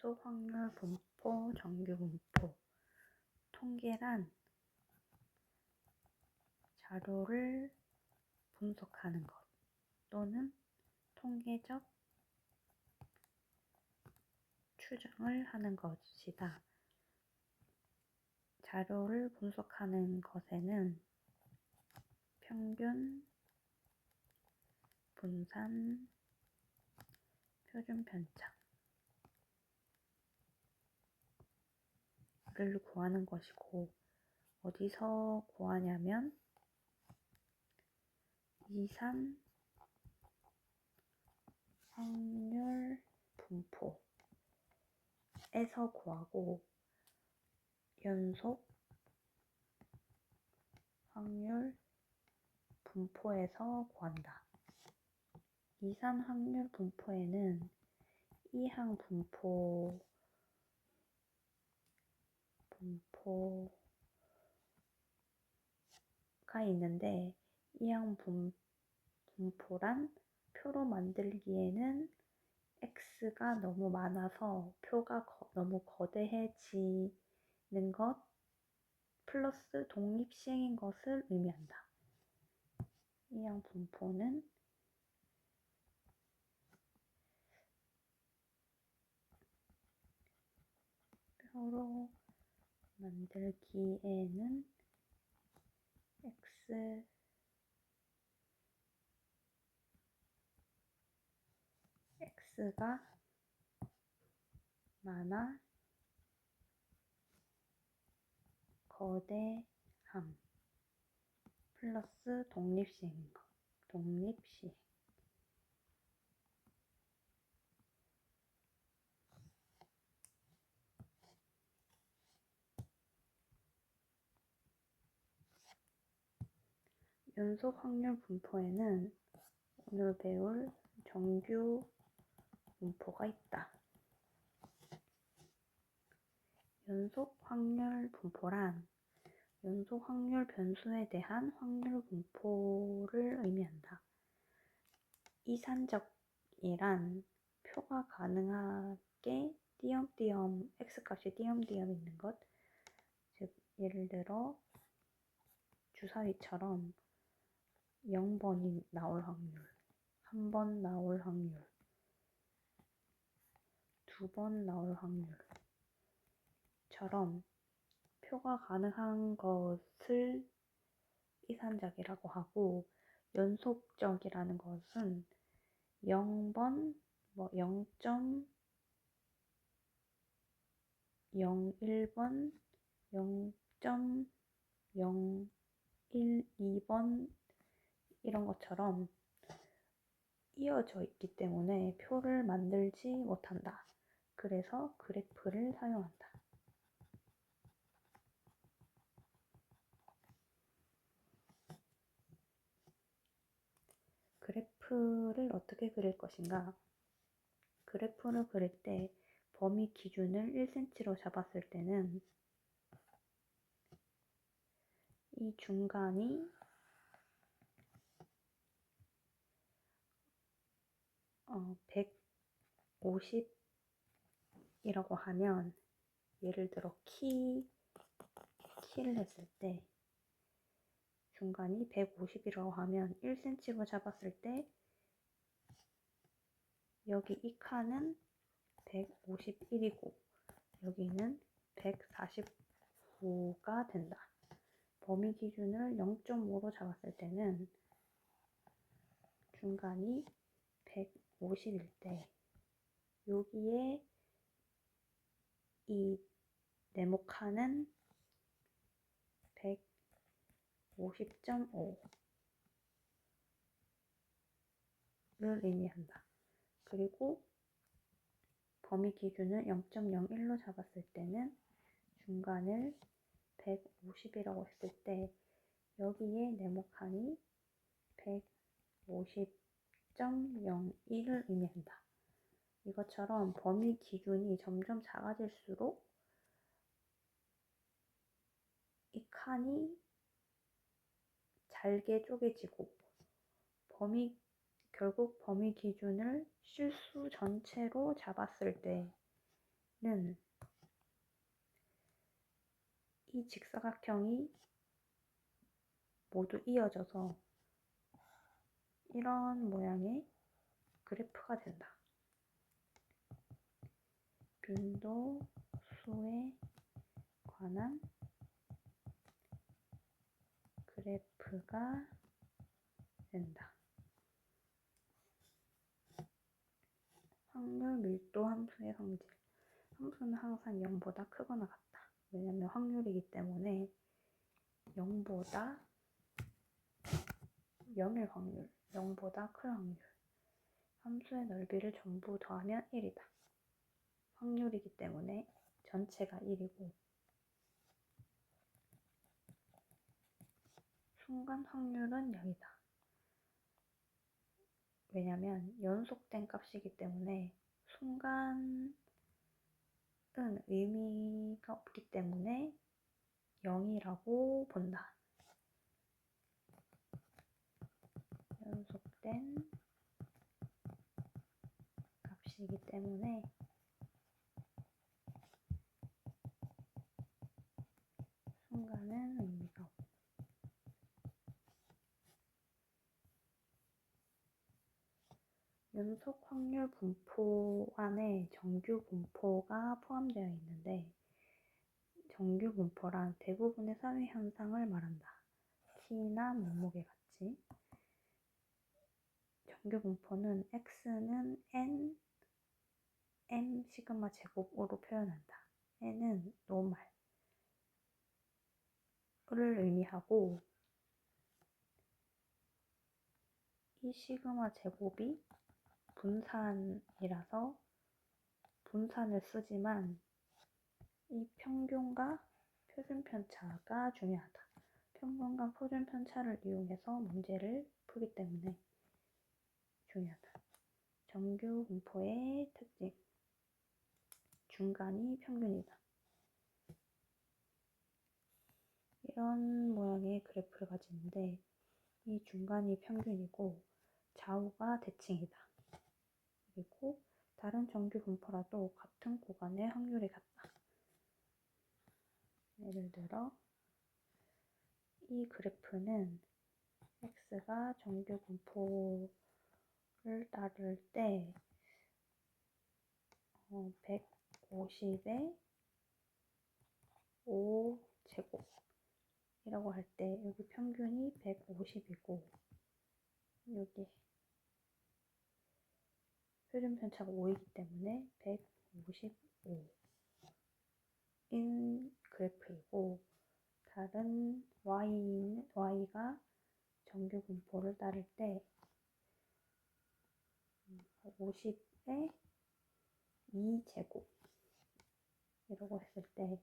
연속 확률 분포, 정규 분포. 통계란 자료를 분석하는 것 또는 통계적 추정을 하는 것이다. 자료를 분석하는 것에는 평균, 분산, 표준 편차를 구하는 것이고, 어디서 구하냐면 2, 3 확률 분포에서 구하고, 연속 확률 분포에서 구한다. 2, 3 확률 분포에는 이항 분포가 있는데, 이항 분포란 표로 만들기에는 x가 너무 많아서 표가 너무 거대해지는 것 플러스 독립시행인 것을 의미한다. 이항 분포는 표로 만들기에는 x가 많아 거대함 플러스 독립시행. 연속 확률 분포에는 오늘 배울 정규 분포가 있다. 연속 확률 분포란 연속 확률 변수에 대한 확률 분포를 의미한다. 이산적이란 표가 가능하게 띄엄띄엄 x값이 띄엄띄엄 있는 것, 즉 예를 들어 주사위처럼 0번이 나올 확률, 1번 나올 확률, 2번 나올 확률처럼 표가 가능한 것을 이산적이라고 하고, 연속적이라는 것은 0번, 0.01번, 0.012번 이런 것처럼 이어져 있기 때문에 표를 만들지 못한다. 그래서 그래프를 사용한다. 그래프를 어떻게 그릴 것인가? 그래프를 그릴 때 범위 기준을 1cm로 잡았을 때는 이 중간이 150이라고 하면, 예를 들어 키를 했을 때 중간이 150이라고 하면 1cm로 잡았을 때 여기 이 칸은 151이고 여기는 149가 된다. 범위 기준을 0.5로 잡았을 때는 중간이 150일 때 여기에 이 네모칸은 150.5를 의미한다. 그리고 범위 기준을 0.01로 잡았을 때는 중간을 150이라고 했을 때 여기에 네모칸이 150.01을 의미한다. 이것처럼 범위 기준이 점점 작아질수록 이 칸이 잘게 쪼개지고 결국 범위 기준을 실수 전체로 잡았을 때 이 직사각형이 모두 이어져서 이런 모양의 그래프가 된다. 빈도수에 관한 그래프가 된다. 확률 밀도 함수의 성질. 함수는 항상 0보다 크거나 같다. 왜냐면 확률이기 때문에 0보다 0일 확률, 0보다 클 확률. 함수의 넓이를 전부 더하면 1이다. 확률이기 때문에 전체가 1이고 순간 확률은 0이다. 왜냐면 연속된 값이기 때문에 순간은 의미가 없기 때문에 0이라고 본다. 연속된 값이기 때문에 순간은 의미가 없다. 연속 확률 분포 안에 정규 분포가 포함되어 있는데 정규 분포란 대부분의 사회 현상을 말한다. 키나 몸무게 같이. 정규 분포는 x는 n, m 시그마 제곱으로 표현한다. n은 노멀을 의미하고 이 시그마 제곱이 분산이라서 분산을 쓰지만 이 평균과 표준편차가 중요하다. 평균과 표준편차를 이용해서 문제를 풀기 때문에 중요하다. 정규 분포의 특징. 중간이 평균이다. 이런 모양의 그래프를 가지는데 이 중간이 평균이고 좌우가 대칭이다. 그리고 다른 정규 분포라도 같은 구간의 확률이 같다. 예를 들어 이 그래프는 x가 정규 분포를 따를 때 150에 5제곱이라고 할 때 여기 평균이 150이고 여기 표준편차가 5이기 때문에 155인 그래프이고 다른 y가 정규 분포를 따를 때 50에 2제곱 이라고 했을 때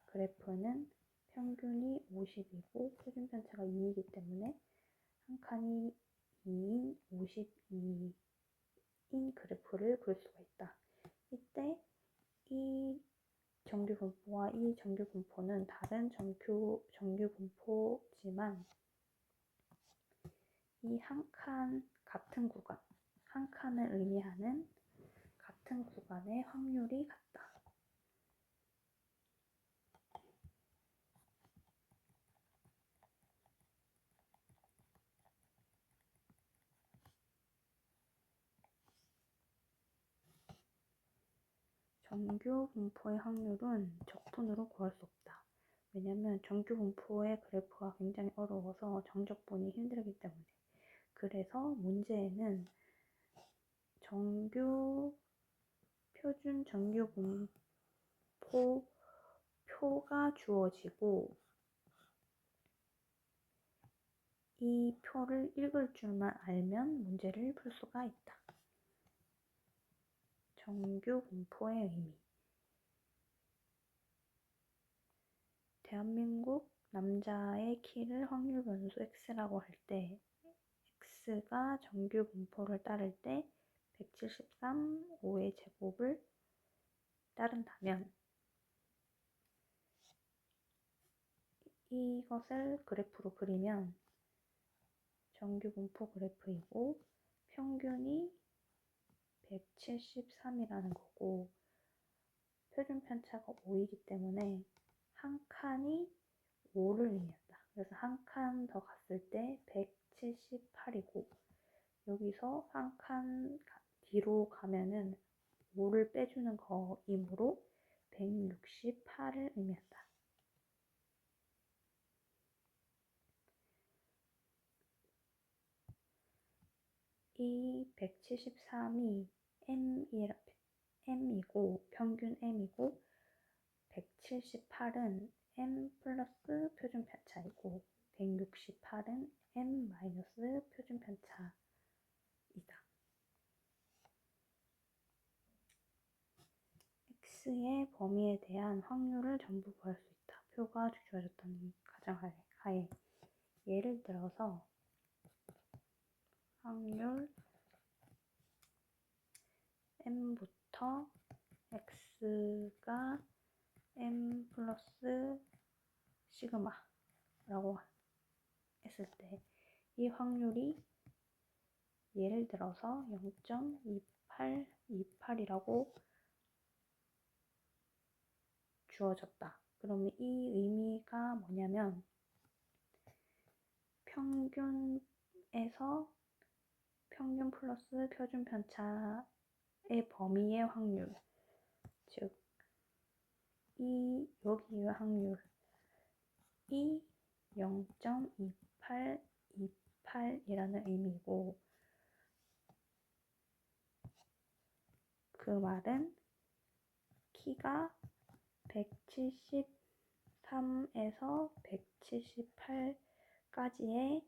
그래프는 평균이 50이고 표준편차가 2이기 때문에 한 칸이 2인 52인 그래프를 그릴 수가 있다. 이때 이 정규 분포와 이 정규 분포는 다른 정규 분포지만 이 한 칸 같은 구간, 한 칸을 의미하는 같은 구간의 확률이 같다. 정규 분포의 확률은 적분으로 구할 수 없다. 왜냐면 정규 분포의 그래프가 굉장히 어려워서 정적분이 힘들기 때문에. 그래서 문제에는 표준 정규 분포 표가 주어지고 이 표를 읽을 줄만 알면 문제를 풀 수가 있다. 정규 분포의 의미. 대한민국 남자의 키를 확률 변수 x라고 할 때 x가 정규 분포를 따를 때 173, 5의 제곱을 따른다면 이것을 그래프로 그리면 정규 분포 그래프이고 평균이 173이라는 거고 표준 편차가 5이기 때문에 한 칸이 5를 의미한다. 그래서 한 칸 더 갔을 때 178이고 여기서 한 칸 뒤로 가면은 5를 빼주는 거이므로 168을 의미한다. 이 173이 M이고 평균 M이고 178은 M 플러스 표준 편차이고 168은 M 마이너스 표준 편차이다. X의 범위에 대한 확률을 전부 구할 수 있다. 표가 주어졌던 가정하에 예를 들어서 확률 M부터 X가 M 플러스 시그마라고 했을 때 이 확률이 예를 들어서 0.2828이라고 주어졌다. 그러면 이 의미가 뭐냐면 평균 플러스 표준 편차의 범위의 확률, 즉 여기의 확률이 0.2828이라는 의미고 그 말은 키가 173에서 178까지를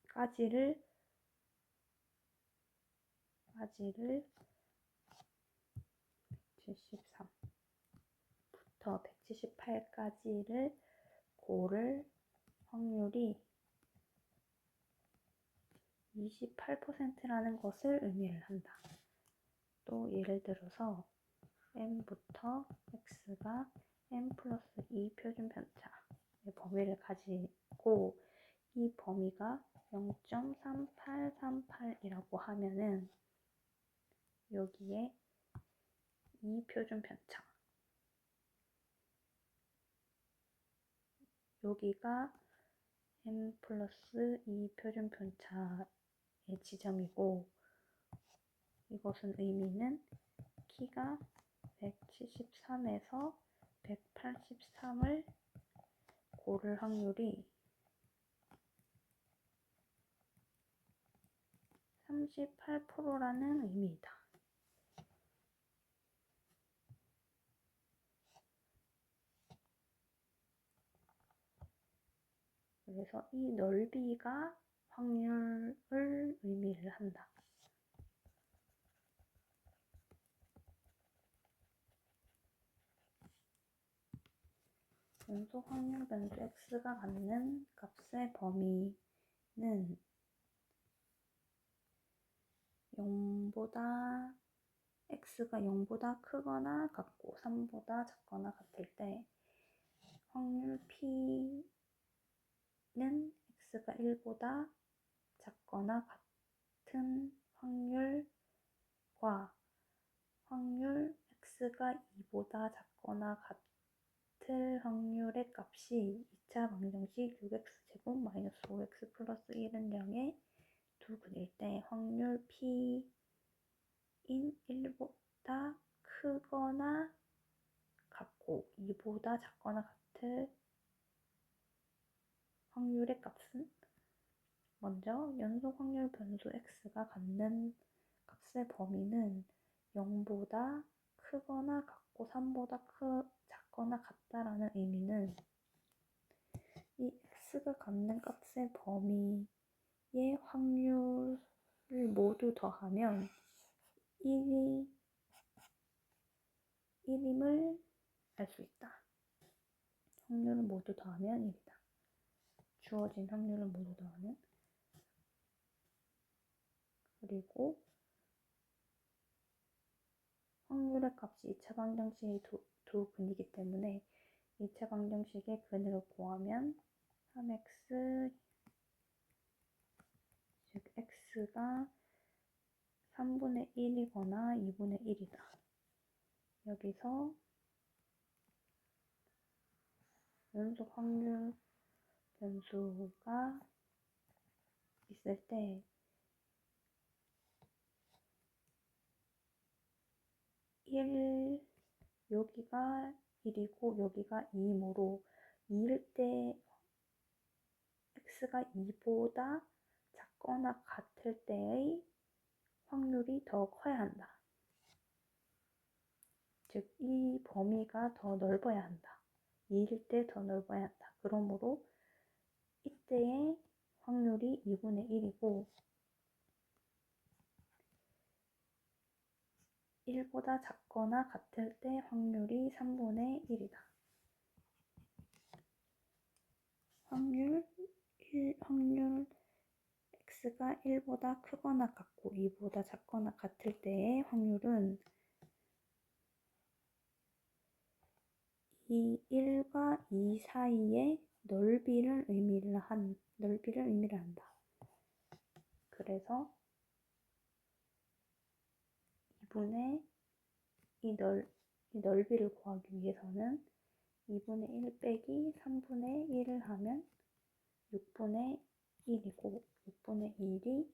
까지를 173부터 178까지를 고를 확률이 28%라는 것을 의미를 한다. 또 예를 들어서 M부터 X가 M 플러스 2 표준 편차의 범위를 가지고 이 범위가 0.3838이라고 하면은 여기에 2 표준 편차, 여기가 M 플러스 2 표준 편차의 지점이고 이것은 의미는 키가 173에서 183을 고를 확률이 38%라는 의미이다. 그래서 이 넓이가 확률을 의미를 한다. 연속 확률 변수 x가 갖는 값의 범위는 x가 0보다 크거나 같고 3보다 작거나 같을 때 확률 p는 x가 1보다 작거나 같은 확률과 확률 x가 2보다 작거나 같을 확률의 값이 2차 방정식 6x제곱 마이너스 5x 플러스 1은 0의 두 근일 때 확률 p인 1보다 크거나 같고 2보다 작거나 같을 확률의 값은 먼저 연속 확률 변수 x가 갖는 값의 범위는 0보다 크거나 같고 3보다 작거나 같다라는 의미는 이 x가 갖는 값의 범위의 확률을 모두 더하면 1임을 알 수 있다. 확률을 모두 더하면 1이다. 주어진 확률을 모두 더하면. 그리고 확률의 값이 2차 방정식의 두 근이기 때문에 2차 방정식의 근을 구하면 3x 즉 x가 3분의 1이거나 2분의 1이다. 여기서 연속 확률 변수가 있을 때 여기가 1이고 여기가 2이므로 2일 때 x가 2보다 작거나 같을 때의 확률이 더 커야 한다. 즉, 이 범위가 더 넓어야 한다. 2일 때 더 넓어야 한다. 그러므로 이때의 확률이 2분의 1이고 1보다 작거나 같을 때 확률이 3분의 1이다. 확률 x가 1보다 크거나 같고 2보다 작거나 같을 때의 확률은 이 1과 2 사이의 넓이를 의미를 한다. 그래서 이 넓이를 구하기 위해서는 2분의 1 빼기 3분의 1을 하면 6분의 1이고 6분의 1이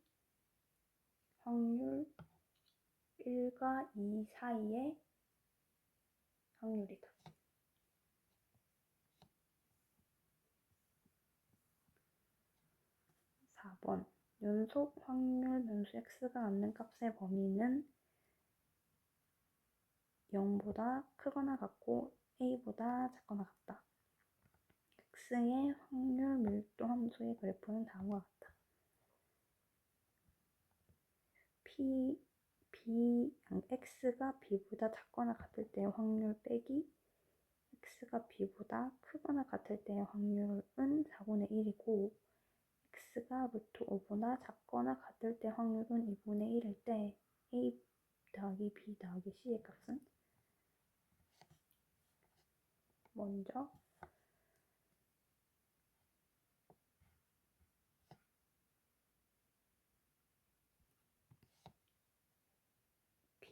확률 1과 2 사이의 확률이다. 4번 연속 확률 변수 x가 갖는 값의 범위는 0보다 크거나 같고 a보다 작거나 같다. x의 확률 밀도 함수의 그래프는 다음과 같다. x가 b보다 작거나 같을 때의 확률 빼기 x가 b보다 크거나 같을 때의 확률은 4분의 1이고 x가 루트 5보다 작거나 같을 때 확률은 2분의 1일 때 a 더하기 b 더하기 c의 값은 먼저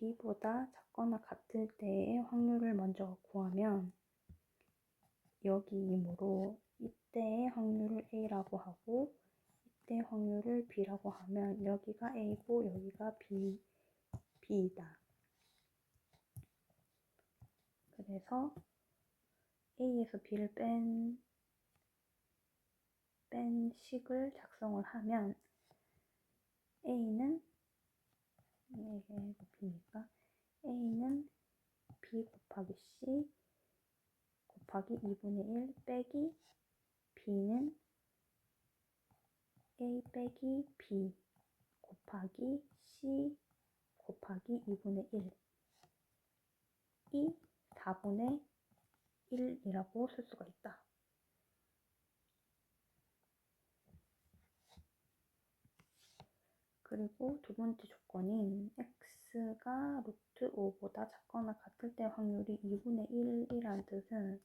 b보다 작거나 같을 때의 확률을 먼저 구하면 여기이므로 이때의 확률을 a라고 하고 이때 확률을 b라고 하면 여기가 a고 여기가 b이다. 그래서 a에서 b를 뺀 식을 작성을 하면 a는 이게 b니까 a는 b 곱하기 c 곱하기 2분의 1 빼기 b는 a 빼기 b 곱하기 c 곱하기 2분의 1이 4분의 1이라고 쓸 수가 있다. 그리고 두 번째 조건인 x가 루트 5보다 작거나 같을 때 확률이 2분의 1이라는 뜻은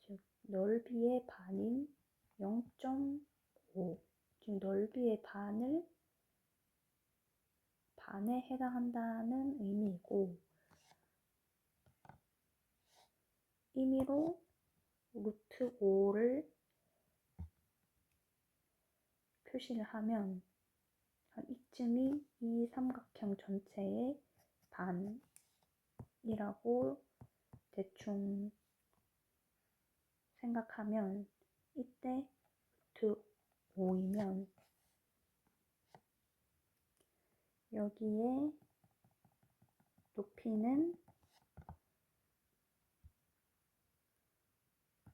즉 넓이의 반인 0.5 즉 넓이의 반에 해당한다는 의미이고 임의로 루트 5를 표시를 하면 이쯤이 이 삼각형 전체의 반이라고 대충 생각하면 이때 루트 5이면 여기에 높이는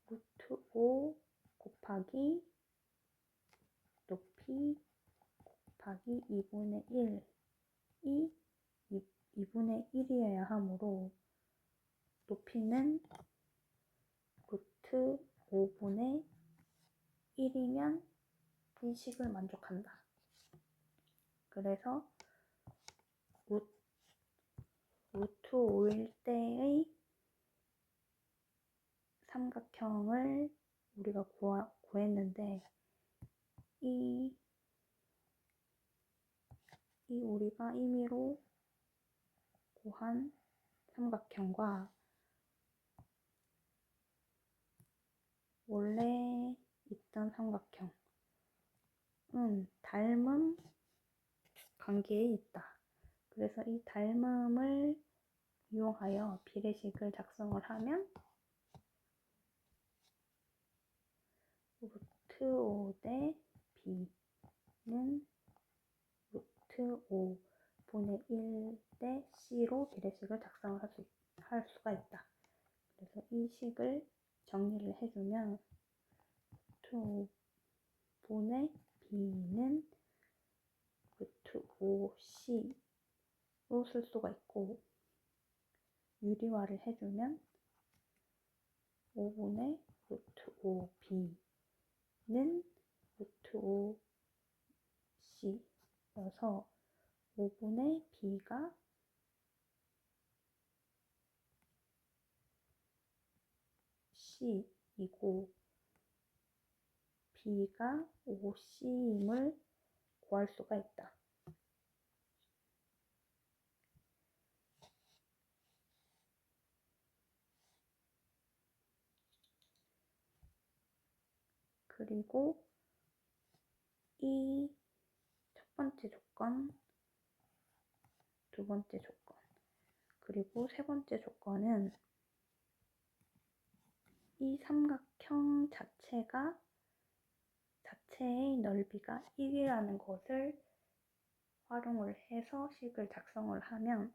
루트 5 곱하기 높이 곱하기 2분의 1이 2분의 1이어야 하므로 높이는 루트 5분의 1이면 이 식을 만족한다. 그래서 루트 5일 때의 삼각형을 우리가 구했는데 이 이 우리가 임의로 구한 삼각형과 원래 있던 삼각형은 닮은 관계에 있다. 그래서 이 닮음을 이용하여 비례식을 작성을 하면 루트 5 대 b는 루트 5분의 1 대 c로 비례식을 작성을 할 수가 있다. 그래서 이 식을 정리를 해주면 루트 5분의 b는 루트 5c로 쓸 수가 있고, 유리화를 해주면 5분의 루트 5b는 루트 5c여서 5분의 b가 c이고 b가 5c임을 구할 수가 있다. 그리고 이 첫 번째 조건, 두 번째 조건, 그리고 세 번째 조건은 이 삼각형 자체의 넓이가 1이라는 것을 활용을 해서 식을 작성을 하면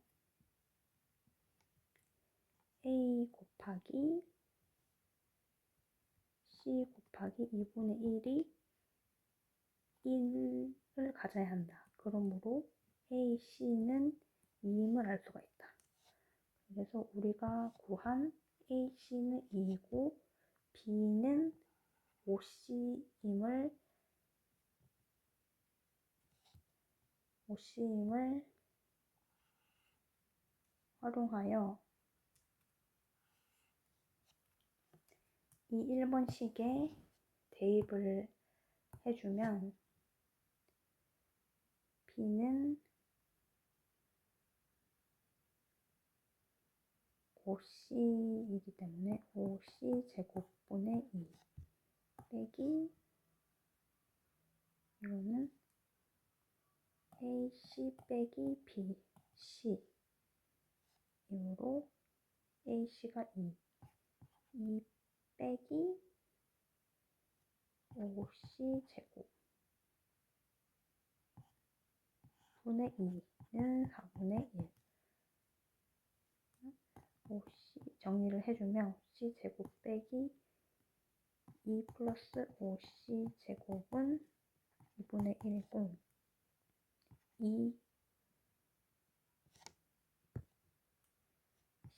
a 곱하기 c 곱하기 2분의 1이 1을 가져야 한다. 그러므로 AC는 2임을 알 수가 있다. 그래서 우리가 구한 AC는 2이고 B는 5C임을 활용하여 이 1번식에 대입을 해주면 B는 5C이기 때문에 5C 제곱분의 2 빼기 이거는 AC 빼기 BC 이후로 AC가 2 빼기 5C 제곱 분의 2는 4분의 1 5C 정리를 해주면 C 제곱 빼기 2 플러스 5C 제곱은 2분의 1이고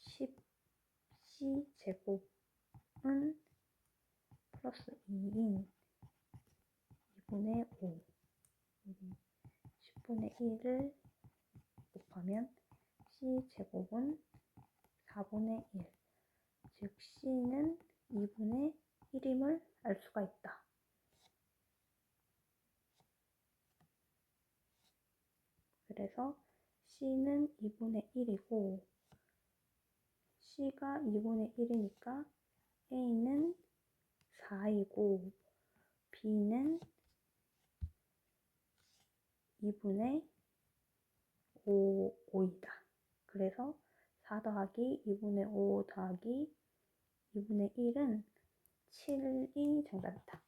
10C 제곱은 플러스 2인 2분의 5 10분의 1을 곱하면 C 제곱은 4분의 1 즉 C는 2분의 1임을 알 수가 있다. 그래서 C는 2분의 1이고 C가 2분의 1이니까 A는 4이고 B는 2분의 5이다. 그래서 4 더하기 2분의 5 더하기 2분의 1은 7이 정답이다.